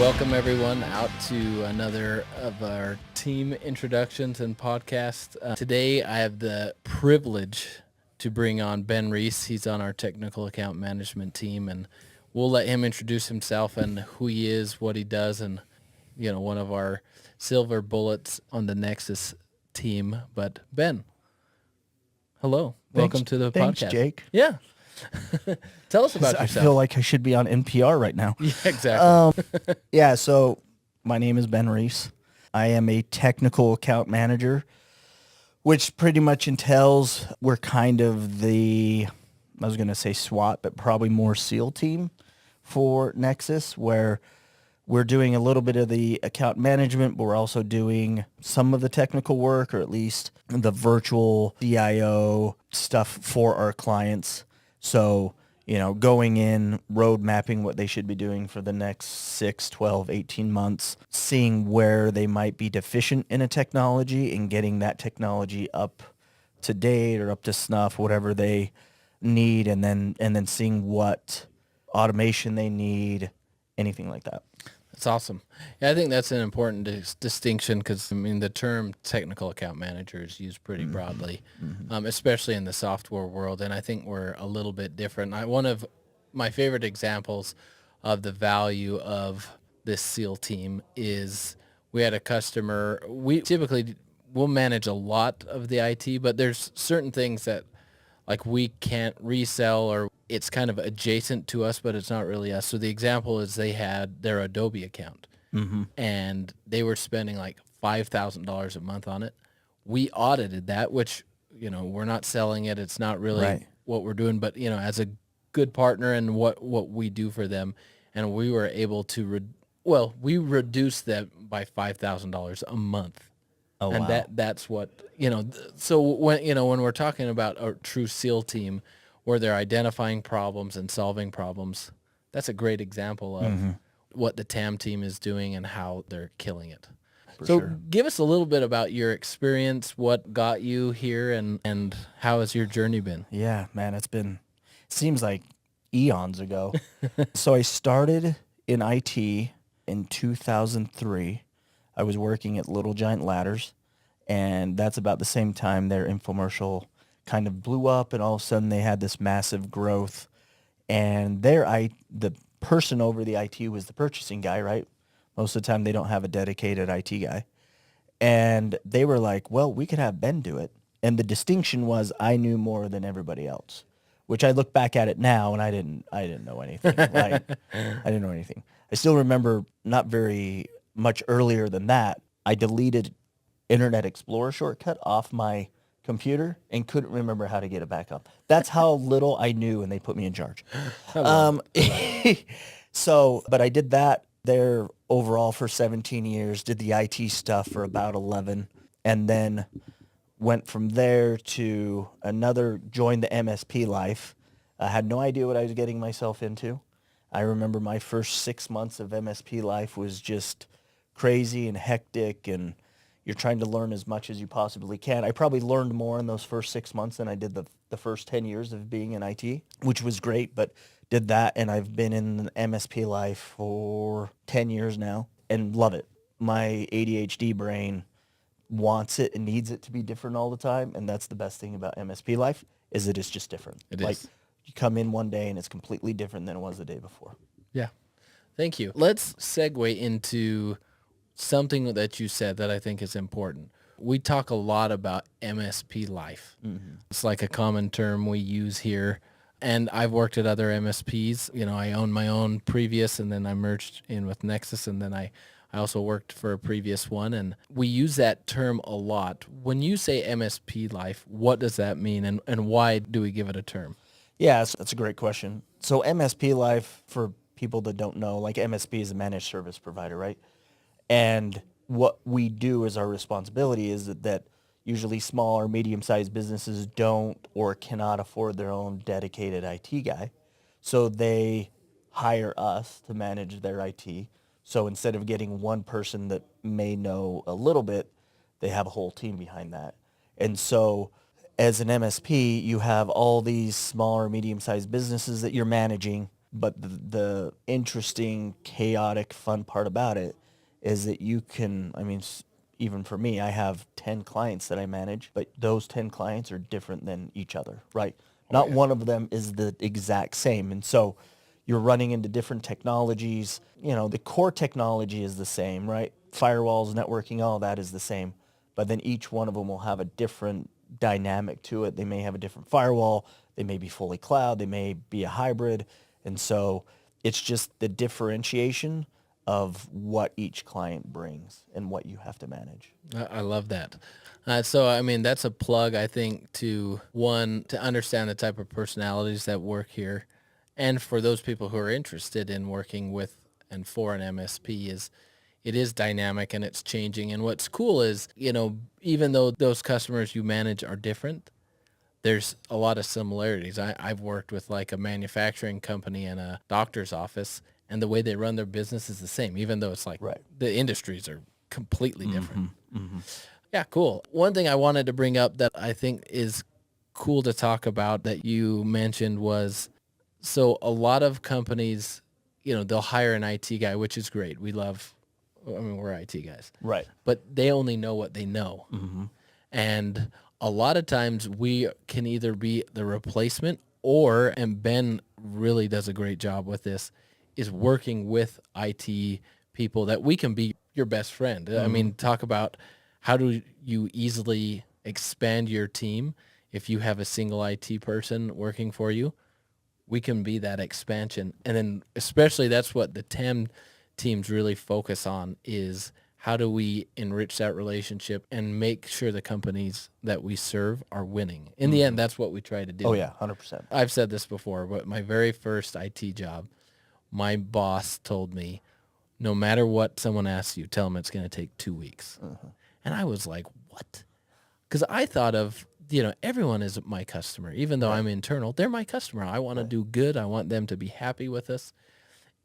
Welcome everyone out to another of our team introductions and podcast. Today I have the privilege to bring on Ben Rees. He's on our technical account management team, and we'll let him introduce himself and who he is, what he does, and one of our silver bullets on the Nexus team. But Ben, hello. Welcome to the Thanks, podcast. Jake. Yeah. Tell us about I yourself. feel like I should be on NPR right now. Yeah, exactly. So my name is Ben Rees. I am a technical account manager, which pretty much entails we're kind of I was going to say SWAT, but probably more SEAL team for Nexus, where we're doing a little bit of the account management, but we're also doing some of the technical work, or at least the virtual CIO stuff for our clients. So, going in, road mapping what they should be doing for the next 6, 12, 18 months, seeing where they might be deficient in a technology and getting that technology up to date or up to snuff, whatever they need, and then seeing what automation they need, anything like that. That's awesome. Yeah, I think that's an important distinction because, the term technical account manager is used pretty broadly, especially in the software world, and I think we're a little bit different. One of my favorite examples of the value of this SEAL team is we had a customer. We typically will manage a lot of the IT, but there's certain things that we can't resell, or it's kind of adjacent to us, but it's not really us. So the example is they had their Adobe account, and they were spending $5,000 a month on it. We audited that, which, we're not selling it. It's not really what we're doing, but, as a good partner and what we do for them, and we were able to, we reduced that by $5,000 a month. Oh, and wow. that's what, so when we're talking about a true SEAL team where they're identifying problems and solving problems, that's a great example of what the TAM team is doing and how they're killing it. Sure. Give us a little bit about your experience, what got you here, and how has your journey been? Yeah, man, seems like eons ago. So I started in IT in 2003. I was working at Little Giant Ladders, and that's about the same time their infomercial kind of blew up, and all of a sudden they had this massive growth. And the person over the IT was the purchasing guy, right? Most of the time they don't have a dedicated IT guy. And they were like, well, we could have Ben do it. And the distinction was I knew more than everybody else, which I look back at it now and I didn't know anything. I didn't know anything. I still remember not very much earlier than that, I deleted Internet Explorer shortcut off my computer and couldn't remember how to get it back up. That's how little I knew, and they put me in charge. But I did that there overall for 17 years, did the IT stuff for about 11, and then went from there to joined the MSP life. I had no idea what I was getting myself into. I remember my first 6 months of MSP life was just crazy and hectic, and you're trying to learn as much as you possibly can. I probably learned more in those first 6 months than I did the first 10 years of being in IT, which was great, but did that, and I've been in MSP life for 10 years now and love it. My ADHD brain wants it and needs it to be different all the time, and that's the best thing about MSP life is it is just different. It is. You come in one day and it's completely different than it was the day before. Yeah. Thank you. Let's segue into something that you said that I think is important. We talk a lot about MSP life. It's like a common term we use here. And I've worked at other MSPs. I own my own previous, and then I merged in with Nexus, and then I also worked for a previous one. And we use that term a lot. When you say MSP life, what does that mean, and why do we give it a term? Yeah, that's a great question. So MSP life, for people that don't know, MSP is a managed service provider, right? And what we do as our responsibility is that usually small or medium-sized businesses don't or cannot afford their own dedicated IT guy. So they hire us to manage their IT. So instead of getting one person that may know a little bit, they have a whole team behind that. And so as an MSP, you have all these small or medium-sized businesses that you're managing, But the interesting, chaotic, fun part about it is that you can, I mean, even for me, I have 10 clients that I manage, but those 10 clients are different than each other, right? Oh, Not yeah. one of them is the exact same. And so you're running into different technologies. You know, the core technology is the same, right? Firewalls, networking, all that is the same. But then each one of them will have a different dynamic to it. They may have a different firewall. They may be fully cloud. They may be a hybrid. And so it's just the differentiation of what each client brings and what you have to manage. I love that. So, I mean, that's a plug, I think, to one, to understand the type of personalities that work here. And for those people who are interested in working with and for an MSP is it is dynamic and it's changing. And what's cool is, even though those customers you manage are different, there's a lot of similarities. I've worked with like a manufacturing company and a doctor's office, and the way they run their business is the same, even though it's like Right. the industries are completely different. Yeah, cool. One thing I wanted to bring up that I think is cool to talk about that you mentioned was, so a lot of companies, they'll hire an IT guy, which is great. We're IT guys, Right. but they only know what they know. And a lot of times we can either be the replacement or, and Ben really does a great job with this, is working with IT people that we can be your best friend. I mean, talk about how do you easily expand your team if you have a single IT person working for you. We can be that expansion. And then especially that's what the TAM teams really focus on is how do we enrich that relationship and make sure the companies that we serve are winning. In the end, that's what we try to do. Oh, yeah, 100%. I've said this before, but my very first IT job, my boss told me, no matter what someone asks you, tell them it's going to take 2 weeks. And I was like, what? Because I thought of, everyone is my customer. Even though I'm internal, they're my customer. I want to do good. I want them to be happy with us.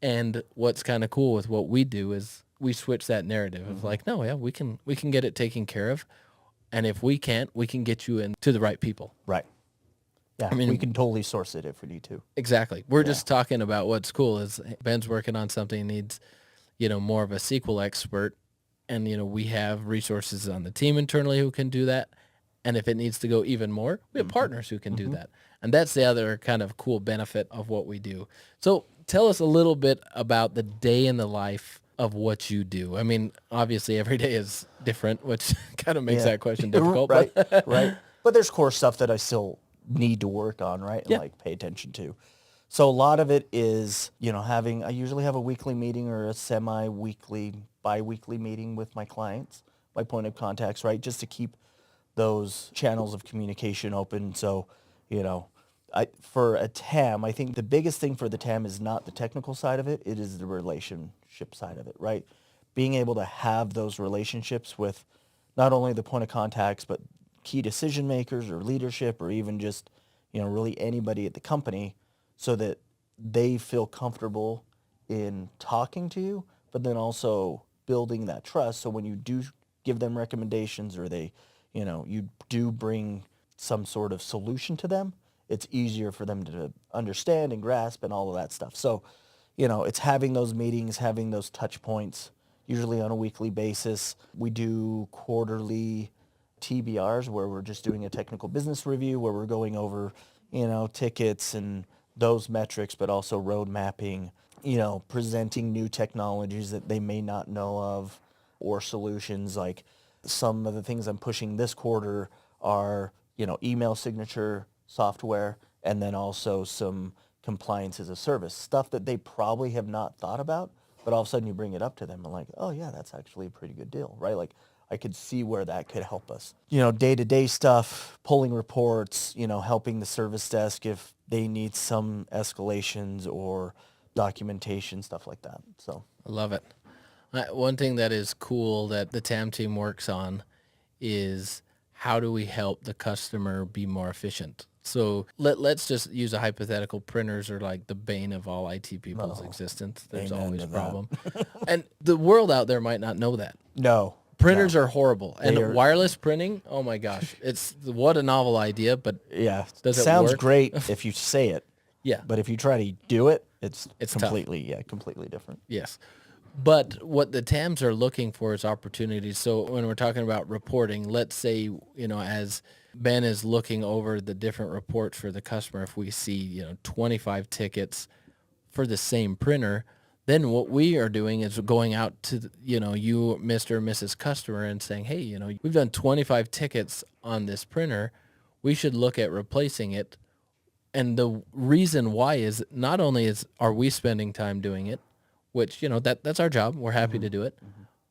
And what's kind of cool with what we do is we switch that narrative of like, no, yeah, we can get it taken care of. And if we can't, we can get you in to the right people. Right. Yeah, mean- we can totally source it if we need to. Exactly. We're just talking about what's cool is Ben's working on something needs, more of a SQL expert. And, we have resources on the team internally who can do that. And if it needs to go even more, we have partners who can do that. And that's the other kind of cool benefit of what we do. So tell us a little bit about the day in the life of what you do. I mean, obviously every day is different, which kind of makes that question difficult. Right, But right. But there's core stuff that I still need to work on, right? And like pay attention to. So a lot of it is, I usually have a weekly meeting or a semi-weekly, bi-weekly meeting with my clients, my point of contacts, right? Just to keep those channels of communication open. So, for a TAM, I think the biggest thing for the TAM is not the technical side of it. It is the relationship side of it, right? Being able to have those relationships with not only the point of contacts, but key decision makers or leadership or even just, really anybody at the company so that they feel comfortable in talking to you, but then also building that trust. So when you do give them recommendations or they, you do bring some sort of solution to them, it's easier for them to understand and grasp and all of that stuff. So, it's having those meetings, having those touch points, usually on a weekly basis. We do quarterly TBRs where we're just doing a technical business review where we're going over, tickets and those metrics, but also road mapping, presenting new technologies that they may not know of or solutions. Like some of the things I'm pushing this quarter are, email signature software and then also some compliance as a service, stuff that they probably have not thought about, but all of a sudden you bring it up to them and like, oh yeah, that's actually a pretty good deal, right? Like I could see where that could help us. Day-to-day stuff, pulling reports, helping the service desk if they need some escalations or documentation, stuff like that. So I love it. One thing that is cool that the TAM team works on is how do we help the customer be more efficient? So let's just use a hypothetical. Printers are like the bane of all IT people's existence. There's Amen always to a that. problem. And the world out there might not know that. no. Printers are horrible. And are- wireless printing, oh my gosh. It's what a novel idea, but Yeah. does it Sounds work? great if you say it. Yeah. But if you try to do it, it's Tough. completely different. Yes. But what the TAMs are looking for is opportunities. So when we're talking about reporting, let's say, as Ben is looking over the different reports for the customer, if we see, 25 tickets for the same printer, then what we are doing is going out to, you, Mr. or Mrs. Customer, and saying, hey, we've done 25 tickets on this printer. We should look at replacing it. And the reason why is not only are we spending time doing it, which, that's our job. We're happy to do it.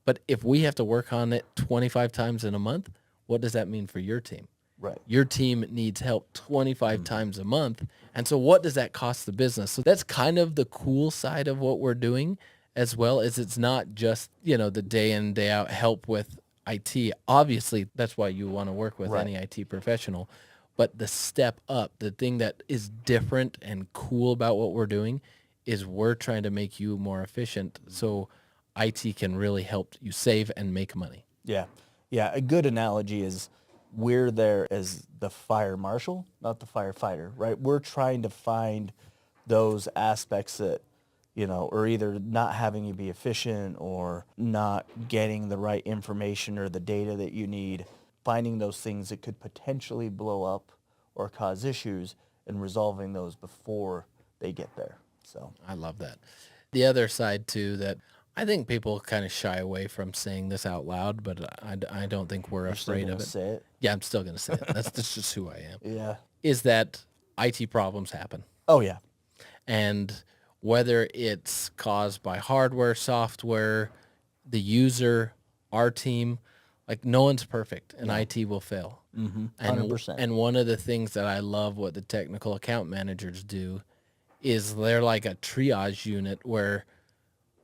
But if we have to work on it 25 times in a month, what does that mean for your team? Right. Your team needs help 25 times a month. And so what does that cost the business? So that's kind of the cool side of what we're doing, as well as it's not just, the day in, day out help with IT. Obviously, that's why you want to work with any IT professional. But the step up, the thing that is different and cool about what we're doing is we're trying to make you more efficient so IT can really help you save and make money. Yeah. Yeah. A good analogy is we're there as the fire marshal, not the firefighter, right? We're trying to find those aspects that, or either not having you be efficient or not getting the right information or the data that you need, finding those things that could potentially blow up or cause issues and resolving those before they get there. So I love that. The other side too, that I think people kind of shy away from saying this out loud, but I don't think we're you're still afraid gonna of it. say it. Yeah, I'm still going to say it. That's just who I am. Yeah. Is that IT problems happen. Oh yeah. And whether it's caused by hardware, software, the user, our team, like no one's perfect and IT will fail. 100%. And one of the things that I love what the technical account managers do is they're like a triage unit where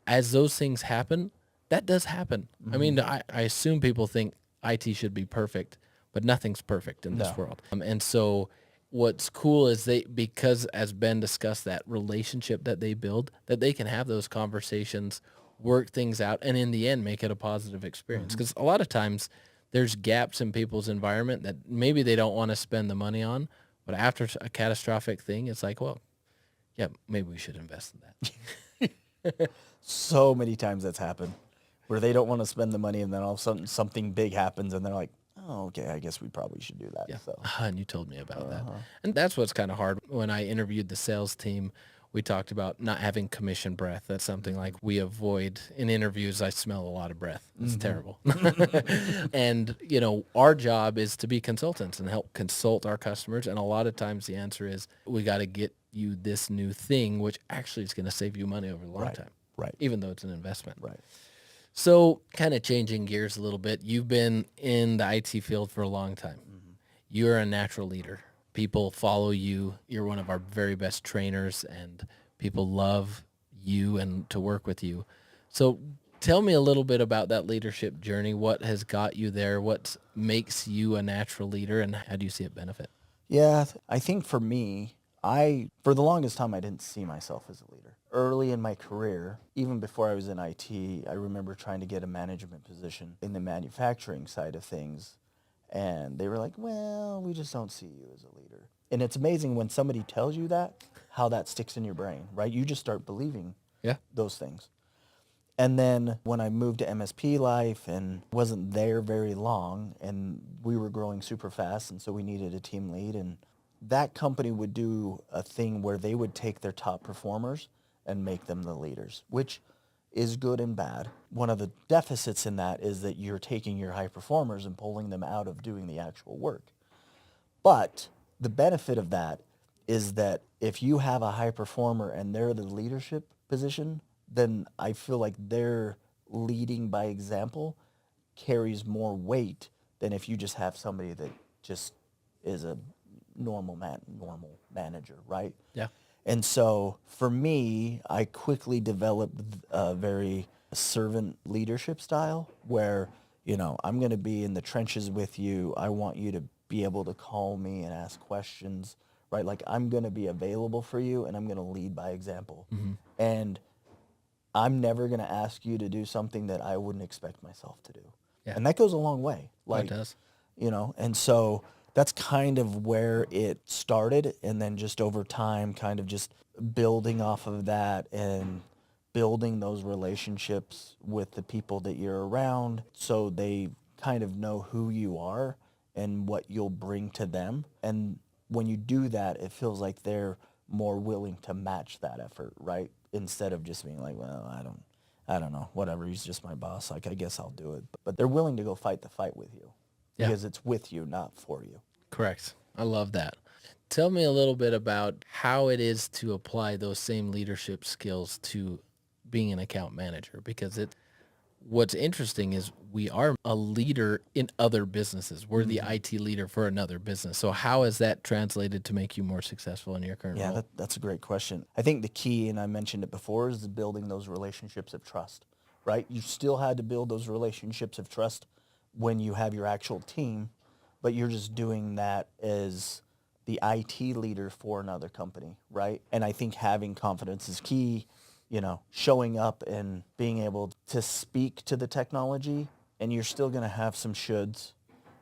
as those things happen, that does happen. I mean, I assume people think IT should be perfect, but nothing's perfect in this No. world. And so what's cool is because as Ben discussed, that relationship that they build, that they can have those conversations, work things out, and in the end, make it a positive experience. Because a lot of times there's gaps in people's environment that maybe they don't want to spend the money on, but after a catastrophic thing, it's like, well, yeah, maybe we should invest in that. So many times that's happened where they don't want to spend the money and then all of a sudden something big happens and they're like, oh, okay, I guess we probably should do that. Yeah. So And you told me about that. And that's what's kind of hard. When I interviewed the sales team, we talked about not having commission breath. That's something like we avoid in interviews. I smell a lot of breath. It's terrible. And, our job is to be consultants and help consult our customers. And a lot of times the answer is we got to get you this new thing, which actually is going to save you money over the long time. Right. Even though it's an investment. Right. So kind of changing gears a little bit. You've been in the IT field for a long time. You're a natural leader. People follow you. You're one of our very best trainers and people love you and to work with you. So tell me a little bit about that leadership journey. What has got you there? What makes you a natural leader and how do you see it benefit? Yeah, I think for me, for the longest time, I didn't see myself as a leader. Early in my career, even before I was in IT, I remember trying to get a management position in the manufacturing side of things. And they were like, well, we just don't see you as a leader. And it's amazing when somebody tells you that, how that sticks in your brain, right? You just start believing those things. And then when I moved to MSP life and wasn't there very long and we were growing super fast and so we needed a team lead, and that company would do a thing where they would take their top performers and make them the leaders, which is good and bad. One of the deficits in that is that you're taking your high performers and pulling them out of doing the actual work. But the benefit of that is that if you have a high performer and they're the leadership position, then I feel like their leading by example carries more weight than if you just have somebody that just is a normal manager, right? Yeah. And so for me, I quickly developed a very servant leadership style where, I'm going to be in the trenches with you. I want you to be able to call me and ask questions, right? Like I'm going to be available for you and I'm going to lead by example. And I'm never going to ask you to do something that I wouldn't expect myself to do. Yeah. And that goes a long way. It does. And so that's kind of where it started. And then just over time, kind of just building off of that and building those relationships with the people that you're around so they kind of know who you are and what you'll bring to them. And when you do that, it feels like they're more willing to match that effort, right? Instead of just being like, well, I don't know, whatever, he's just my boss. Like, I guess I'll do it. But they're willing to go fight the fight with you Yeah, because it's with you, not for you. correct. I love that. Tell me a little bit about how it is to apply those same leadership skills to being an account manager, because what's interesting is we are a leader in other businesses. We're the IT leader for another business. So how has that translated to make you more successful in your current Yeah, role? that's a great question. I think the key, and I mentioned it before, is building those relationships of trust, right? You still had to build those relationships of trust when you have your actual team, but you're just doing that as the IT leader for another company, right? And I think having confidence is key, showing up and being able to speak to the technology, and you're still going to have some shoulds,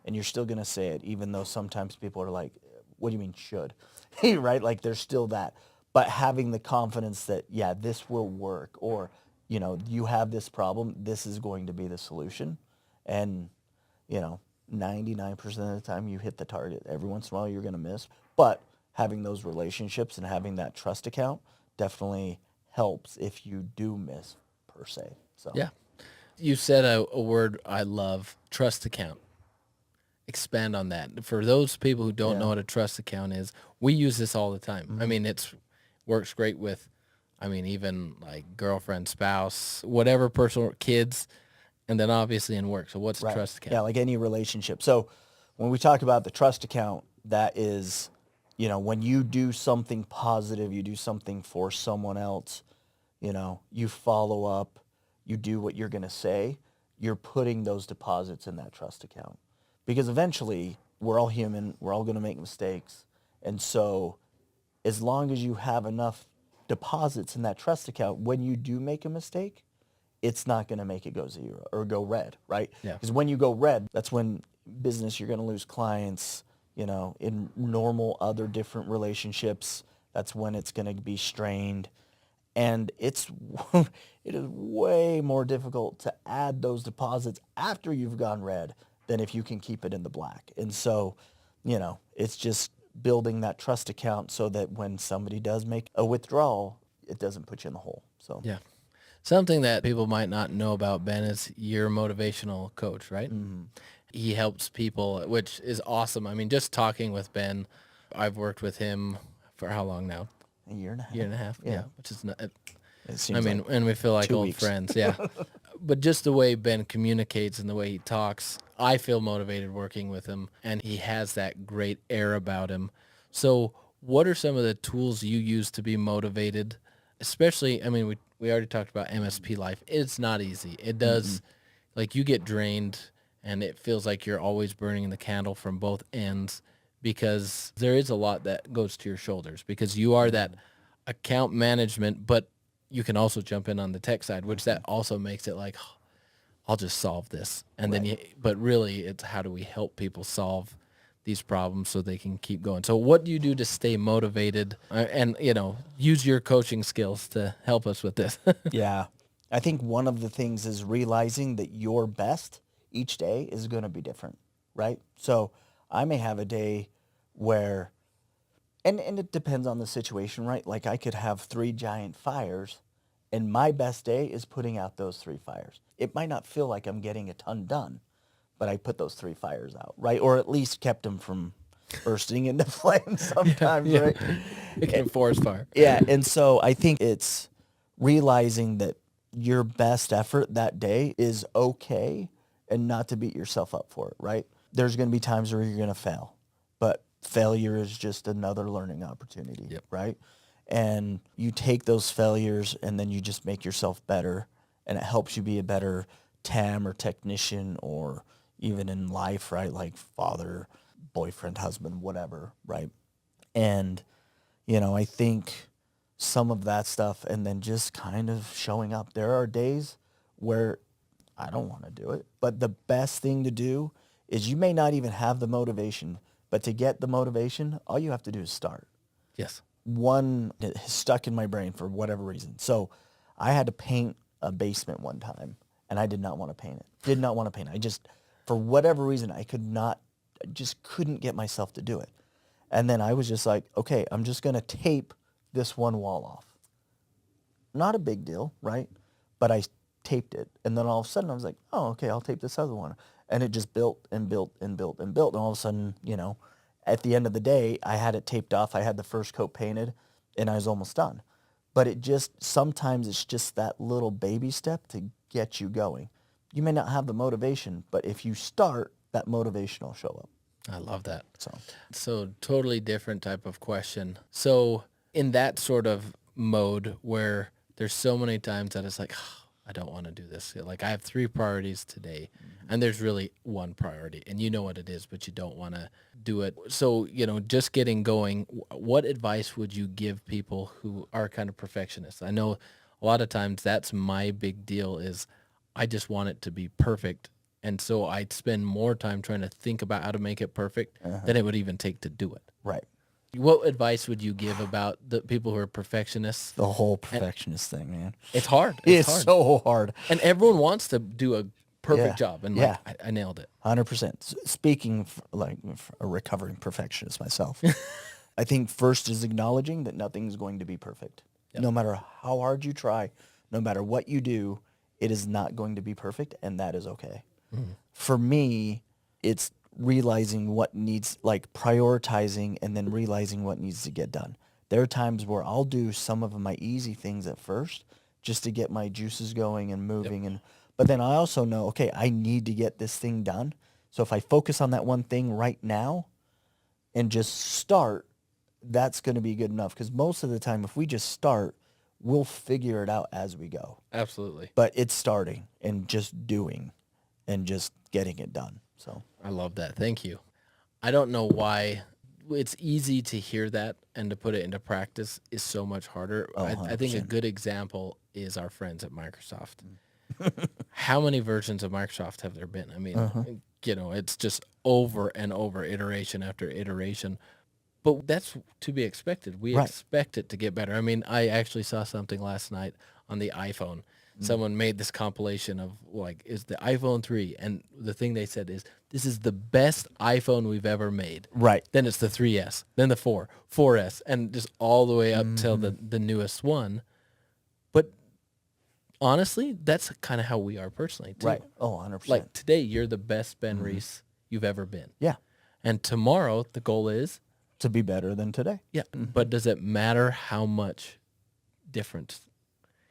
and you're still going to say it, even though sometimes people are like, what do you mean should? Right? Like there's still that. But having the confidence that, yeah, this will work, or, you have this problem, this is going to be the solution. And, you know, 99% of the time you hit the target. Every once in a while you're going to miss. But having those relationships and having that trust account definitely helps if you do miss, per se. So, Yeah. You said a word I love, trust account. Expand on that. For those people who don't yeah. know what a trust account is, we use this all the time. I mean, it's works great with, I mean, even like girlfriend, spouse, whatever personal kids, and then obviously in work. So what's a Right. trust Yeah, account? like any relationship. So when we talk about the trust account, that is, when you do something positive, you do something for someone else, you follow up, you do what you're going to say, you're putting those deposits in that trust account. Because eventually, we're all human, we're all going to make mistakes. And so as long as you have enough deposits in that trust account, when you do make a mistake, it's not going to make it go zero or go red, right? Yeah. Because when you go red, that's when business, you're going to lose clients, in normal other different relationships, that's when it's going to be strained. And it is way more difficult to add those deposits after you've gone red than if you can keep it in the black. And so, it's just building that trust account so that when somebody does make a withdrawal, it doesn't put you in the hole. So, Yeah. Something that people might not know about Ben is you're a motivational coach, right? He helps people, which is awesome. I mean, just talking with Ben, I've worked with him for how long now? a year and a half. Year and a half. Yeah. Yeah, which is not. It I seems like mean, and we feel like 2 old weeks. friends. Yeah, but just the way Ben communicates and the way he talks, I feel motivated working with him, and he has that great air about him. So, what are some of the tools you use to be motivated? Especially, I mean, we already talked about MSP life. It's not easy. It does, like you get drained, and it feels like you're always burning the candle from both ends because there is a lot that goes to your shoulders because you are that account management, but you can also jump in on the tech side, which that also makes it like, "Oh, I'll just solve this. And then Right. but really it's how do we help people solve these problems so they can keep going. So what do you do to stay motivated and, use your coaching skills to help us with this? Yeah. I think one of the things is realizing that your best each day is going to be different, right? So I may have a day where, and it depends on the situation, right? Like I could have 3 giant fires and my best day is putting out those 3 fires. It might not feel like I'm getting a ton done, but I put those 3 fires out, right? Or at least kept them from bursting into flames sometimes, Yeah. right? Making a forest fire. Yeah, and so I think it's realizing that your best effort that day is okay and not to beat yourself up for it, right? There's going to be times where you're going to fail, but failure is just another learning opportunity, Yep. right? And you take those failures and then you just make yourself better, and it helps you be a better TAM or technician or even in life, right? Like father, boyfriend, husband, whatever, right? And I think some of that stuff and then just kind of showing up. There are days where I don't want to do it, but the best thing to do is you may not even have the motivation But to get the motivation, all you have to do is start. Yes. One that has stuck in my brain for whatever reason. So I had to paint a basement one time, and I did not want to paint it. Did not want to paint it. I just, for whatever reason, I just couldn't get myself to do it. And then I was just like, okay, I'm just going to tape this one wall off. Not a big deal, right? But I taped it. And then all of a sudden I was like, oh, okay, I'll tape this other one. And it just built and built and built and built. And all of a sudden, at the end of the day, I had it taped off. I had the first coat painted and I was almost done. But sometimes it's just that little baby step to get you going. You may not have the motivation, but if you start, that motivation will show up. I love that. So Totally different type of question. So in that sort of mode where there's so many times that it's like, "Oh, I don't want to do this. Like I have 3 priorities today and there's really one priority and you know what it is, but you don't want to do it." So, just getting going, what advice would you give people who are kind of perfectionists? I know a lot of times that's my big deal is I just want it to be perfect. And so I'd spend more time trying to think about how to make it perfect than it would even take to do it. right. What advice would you give about the people who are perfectionists? The whole perfectionist thing, man. It's hard. It's hard. so hard. And everyone wants to do a perfect Yeah. job. And Yeah. I nailed it. 100%. Speaking like a recovering perfectionist myself, I think first is acknowledging that nothing's going to be perfect. Yep. No matter how hard you try, no matter what you do, it is not going to be perfect, and that is okay. For me, it's realizing prioritizing and then realizing what needs to get done. There are times where I'll do some of my easy things at first just to get my juices going and moving. But then I also know, okay, I need to get this thing done. So if I focus on that one thing right now and just start, that's going to be good enough. Because most of the time, if we just start, we'll figure it out as we go. Absolutely. But it's starting and just doing and just getting it done. So I love that. Thank you. I don't know why it's easy to hear that and to put it into practice is so much harder. Oh, I think a 100%. good example is our friends at Microsoft. How many versions of Microsoft have there been? I mean, it's just over and over, iteration after iteration. But that's to be expected. We Right. expect it to get better. I mean, I actually saw something last night on the iPhone. Someone made this compilation of is the iPhone 3. And the thing they said is, this is the best iPhone we've ever made. Right. Then it's the 3S, then the 4S, and just all the way up till the newest one. But honestly, that's kind of how we are personally, too. Right. Oh, 100%. Like today, you're the best Ben Rees you've ever been. Yeah. And tomorrow, the goal is, To be better than today. yeah, but does it matter how much difference?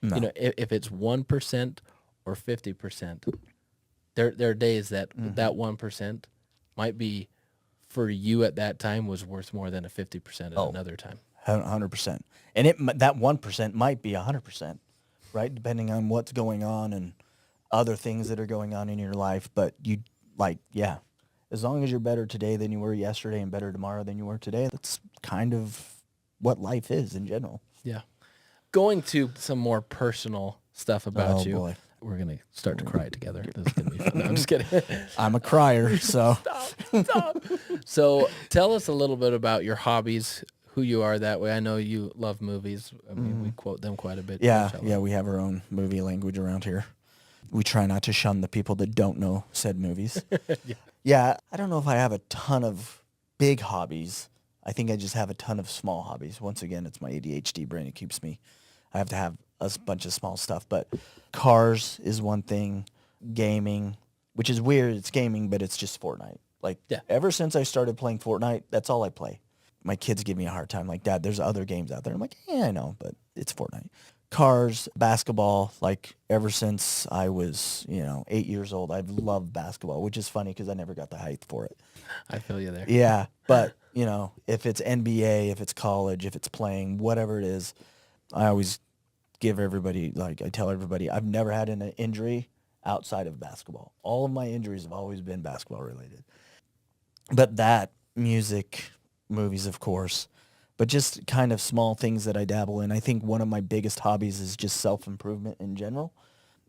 No. If it's 1% or 50%, there are days that that 1% might be for you at that time was worth more than a 50% at another time. 100%. And that 1% might be 100%, right? Depending on what's going on and other things that are going on in your life. But as long as you're better today than you were yesterday and better tomorrow than you were today, that's kind of what life is in general. Yeah. Going to some more personal stuff about you. Boy. We're going to start to cry together. This is going to be fun. No, I'm just kidding. I'm a crier, so. Stop. So tell us a little bit about your hobbies, who you are that way. I know you love movies. I mean, we quote them quite a bit. Yeah, we have our own movie language around here. We try not to shun the people that don't know said movies. Yeah, I don't know if I have a ton of big hobbies. I think I just have a ton of small hobbies. Once again, it's my ADHD brain. It keeps me, I have to have a bunch of small stuff. But cars is one thing. Gaming, which is weird. It's gaming, but it's just Fortnite. Ever since I started playing Fortnite, that's all I play. My kids give me a hard time. Like, Dad, there's other games out there. I'm like, yeah, I know, but it's Fortnite. Cars, basketball, ever since I was, 8 years old, I've loved basketball, which is funny because I never got the height for it. I feel you there. Yeah, but, if it's NBA, if it's college, if it's playing, whatever it is, I always give everybody, I tell everybody, I've never had an injury outside of basketball. All of my injuries have always been basketball related. But that, music, movies, of course, but just kind of small things that I dabble in. I think one of my biggest hobbies is just self-improvement in general.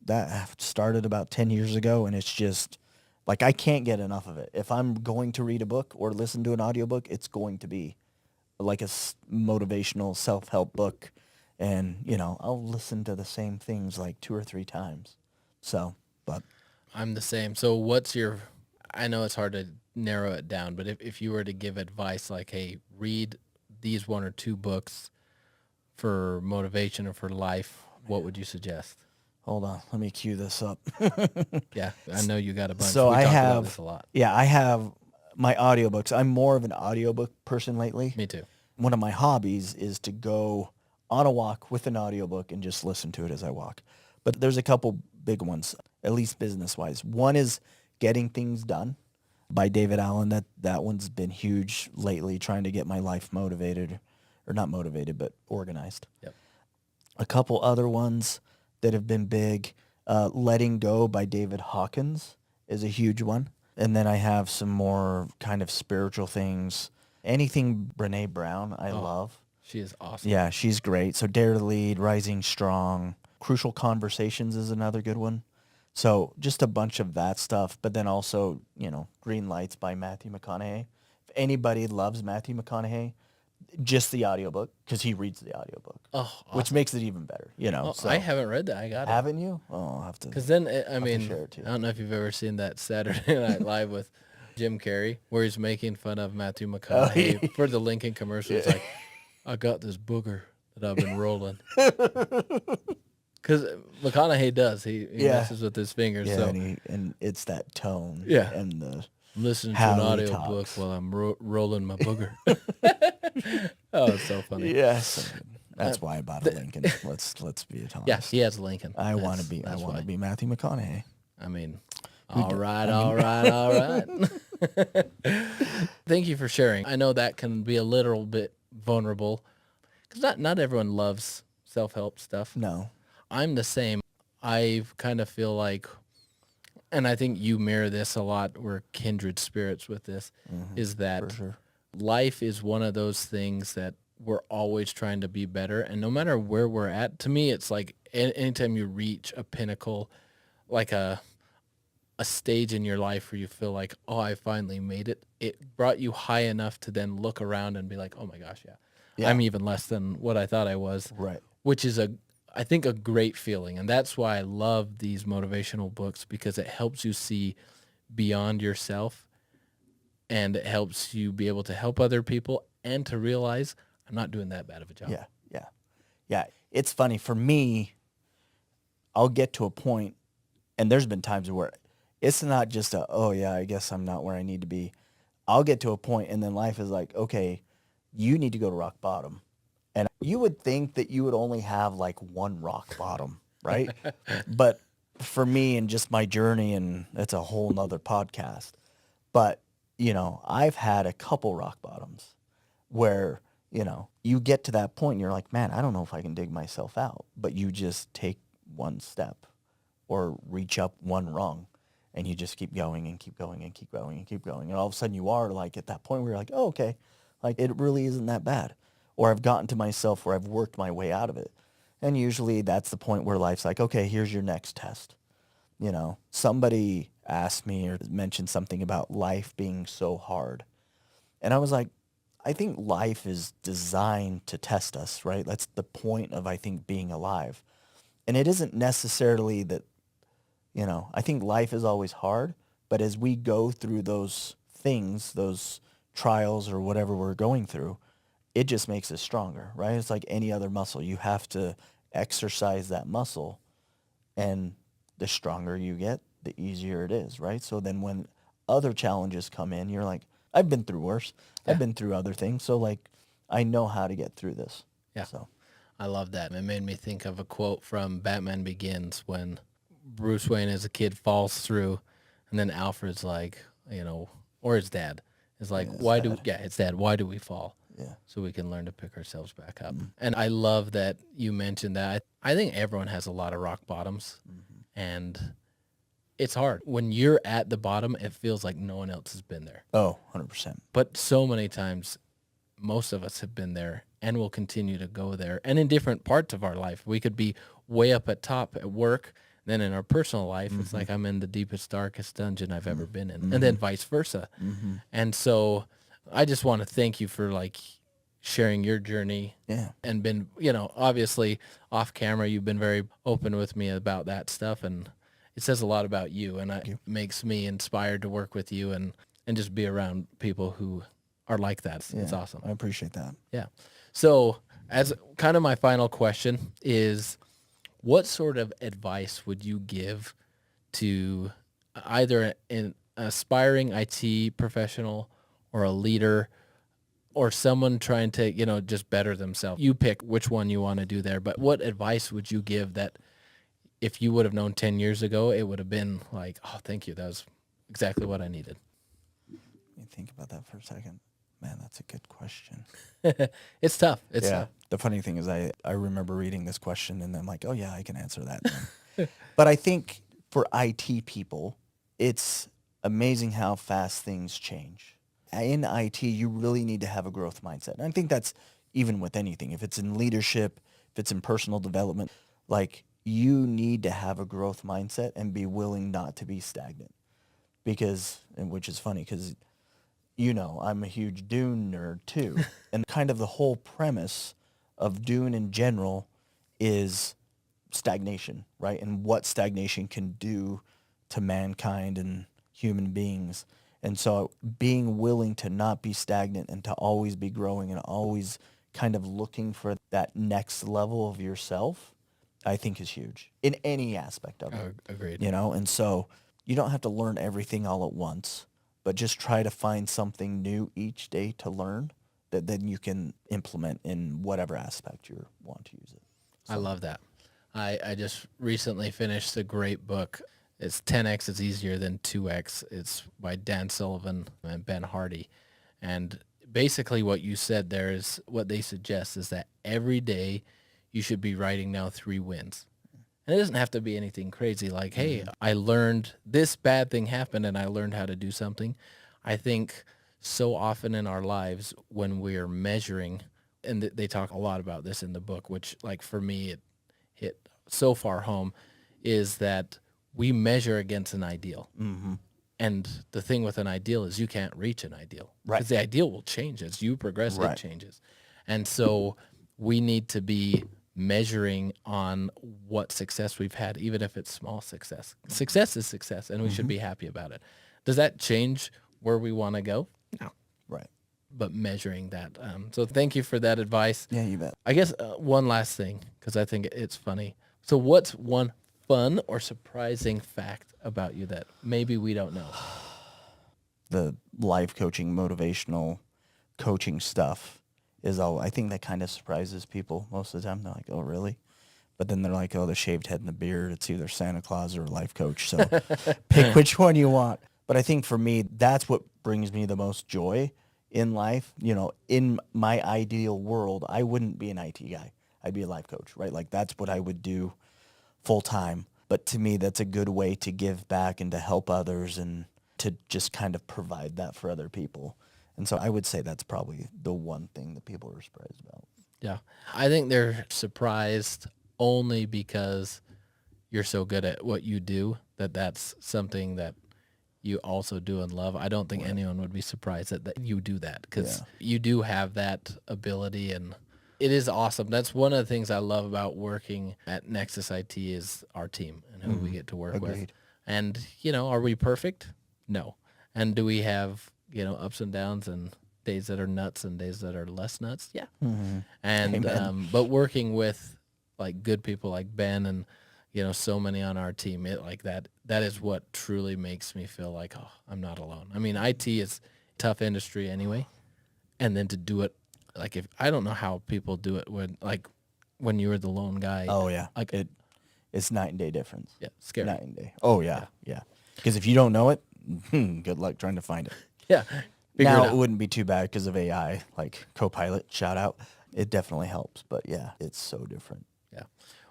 That started about 10 years ago, and it's just, Like, I can't get enough of it. If I'm going to read a book or listen to an audiobook, it's going to be like a motivational self-help book. And, I'll listen to the same things like 2 or 3 times. So, but I'm the same. So I know it's hard to narrow it down, but if you were to give advice like, hey, read these 1 or 2 books for motivation or for life, what would you suggest? hold on, let me cue this up. Yeah, I know you got a bunch. So We I talked have, about this a lot. yeah, I have my audiobooks. I'm more of an audiobook person lately. Me too. One of my hobbies is to go on a walk with an audiobook and just listen to it as I walk. But there's a couple big ones, at least business-wise. One is Getting Things Done by David Allen. That one's been huge lately, trying to get my life motivated, or not motivated, but organized. Yep. A couple other ones that have been big. Letting Go by David Hawkins is a huge one. And then I have some more kind of spiritual things. Anything Brene Brown, I love. She is awesome. Yeah, she's great. So Dare to Lead, Rising Strong, Crucial Conversations is another good one. So just a bunch of that stuff. But then also, Green Lights by Matthew McConaughey. If anybody loves Matthew McConaughey, just the audiobook, because he reads the audiobook. Oh, awesome. Which makes it even better, So, I haven't read that. I got it. haven't you? Oh, I'll have to. Because then, I'll have to share it too. I don't know if you've ever seen that Saturday Night Live with Jim Carrey, where he's making fun of Matthew McConaughey for the Lincoln commercial. It's like, I got this booger that I've been rolling. Because McConaughey does. He messes with his fingers. Yeah, so and it's that tone. Yeah. And the I'm listening to how an he audio talks. book while I'm rolling my booger. Oh, it's so funny. Yes. That's why I bought a Lincoln. Let's be honest. Yeah, he has Lincoln. I want to be Matthew McConaughey. I mean, all right. Thank you for sharing. I know that can be a little bit vulnerable because not everyone loves self-help stuff. No. I'm the same. I kind of feel like, and I think you mirror this a lot, we're kindred spirits with this, is that For sure. life is one of those things that we're always trying to be better. And no matter where we're at, to me, it's like anytime you reach a pinnacle, like a stage in your life where you feel like, oh, I finally made it. It brought you high enough to then look around and be like, oh my gosh, yeah. I'm even less than what I thought I was. Right. Which is I think a great feeling. And that's why I love these motivational books, because it helps you see beyond yourself and it helps you be able to help other people and to realize I'm not doing that bad of a job. Yeah. It's funny for me. I'll get to a point, and there's been times where it's not just I guess I'm not where I need to be. I'll get to a point, and then life is like, okay, you need to go to rock bottom. And you would think that you would only have like one rock bottom, right? But for me and just my journey, and that's a whole nother podcast. But, I've had a couple rock bottoms where, you get to that point and you're like, man, I don't know if I can dig myself out. But you just take one step or reach up one rung, and you just keep going and keep going and keep going and keep going. And all of a sudden you are like at that point where you're like, oh, okay, like it really isn't that bad. Or I've gotten to myself where I've worked my way out of it. And usually that's the point where life's like, okay, here's your next test. Somebody asked me or mentioned something about life being so hard. And I was like, I think life is designed to test us, right? That's the point of, I think, being alive. And it isn't necessarily that, I think life is always hard, but as we go through those things, those trials or whatever we're going through, it just makes us stronger, right? It's like any other muscle. You have to exercise that muscle, and the stronger you get, the easier it is, right? So then when other challenges come in, you're like, I've been through worse. Yeah. I've been through other things. So like, I know how to get through this. Yeah. So I love that. It made me think of a quote from Batman Begins when Bruce Wayne as a kid falls through, and then Alfred's like, or his dad is like, it's dad. Why do we fall? Yeah. So we can learn to pick ourselves back up. And I love that you mentioned that. I think everyone has a lot of rock bottoms, and it's hard. When you're at the bottom, it feels like no one else has been there. Oh, 100%. But so many times, most of us have been there and will continue to go there. And in different parts of our life, we could be way up at top at work. Then in our personal life, it's like I'm in the deepest, darkest dungeon I've ever been in, and then vice versa. And so I just want to thank you for like sharing your journey Yeah. and been, obviously off camera, you've been very open with me about that stuff. And it says a lot about you, and it makes me inspired to work with you and just be around people who are like that. It's awesome. I appreciate that. Yeah. So as kind of my final question is, what sort of advice would you give to either an aspiring IT professional or a leader or someone trying to, just better themselves? You pick which one you want to do there, but what advice would you give that if you would have known 10 years ago, it would have been like, oh, thank you. That was exactly what I needed. Let me think about that for a second. Man, that's a good question. It's tough. It's tough. The funny thing is I remember reading this question and I'm like, oh yeah, I can answer that. But I think for IT people, it's amazing how fast things change. In IT, you really need to have a growth mindset. And I think that's even with anything. If it's in leadership, if it's in personal development, like you need to have a growth mindset and be willing not to be stagnant. Which is funny because I'm a huge Dune nerd too. And kind of the whole premise of Dune in general is stagnation, right? And what stagnation can do to mankind and human beings. And so being willing to not be stagnant and to always be growing and always kind of looking for that next level of yourself, I think is huge in any aspect of it. Agreed. And so you don't have to learn everything all at once, but just try to find something new each day to learn that then you can implement in whatever aspect you want to use it. I love that. I just recently finished a great book. It's 10X is Easier Than 2X. It's by Dan Sullivan and Ben Hardy. And basically what you said there is what they suggest is that every day you should be writing down 3 wins. And it doesn't have to be anything crazy like, hey, I learned this bad thing happened and I learned how to do something. I think so often in our lives when we're measuring, and they talk a lot about this in the book, which like for me, it hit so far home, is that we measure against an ideal. And the thing with an ideal is you can't reach an ideal. Right. Because the ideal will change as you progress, Right. it changes. And so we need to be measuring on what success we've had, even if it's small success. Success is success, and we should be happy about it. Does that change where we want to go? No. Right. But measuring that. So thank you for that advice. Yeah, you bet. I guess one last thing, because I think it's funny. So what's one fun or surprising fact about you that maybe we don't know? The life coaching, motivational coaching stuff is all, I think that kind of surprises people most of the time. They're like, oh, really? But then they're like, oh, the shaved head and the beard, it's either Santa Claus or a life coach. So pick which one you want. But I think for me, that's what brings me the most joy in life. In my ideal world, I wouldn't be an IT guy. I'd be a life coach, right? Like that's what I would do full time. But to me, that's a good way to give back and to help others and to just kind of provide that for other people. And so I would say that's probably the one thing that people are surprised about. Yeah. I think they're surprised only because you're so good at what you do that that's something that you also do and love. I don't think anyone would be surprised that you do that because you do have that ability, and it is awesome. That's one of the things I love about working at Nexus IT is our team and who we get to work with. And, are we perfect? No. And do we have, ups and downs and days that are nuts and days that are less nuts? Yeah. And, but working with like good people like Ben and, so many on our team, that is what truly makes me feel like, oh, I'm not alone. I mean, IT is a tough industry anyway. And then to do it, like I don't know how people do it when you were the lone guy. Oh yeah. Like it's night and day difference. Yeah. Scary. Night and day. Oh yeah. Yeah. Because if you don't know it, good luck trying to find it. Yeah. Now it wouldn't be too bad because of AI, like Copilot, shout out. It definitely helps, but yeah, it's so different. Yeah.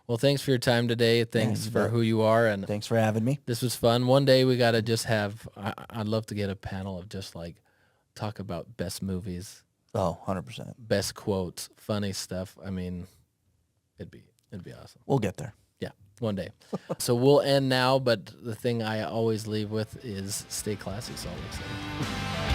Well, thanks for your time today. Thanks for who you are. And thanks for having me. This was fun. One day we got to just have, I'd love to get a panel of just like talk about best movies. Oh, 100%. Best quotes, funny stuff. I mean, it'd be awesome. We'll get there. Yeah. One day. So we'll end now, but the thing I always leave with is stay classy, Salt Lake City.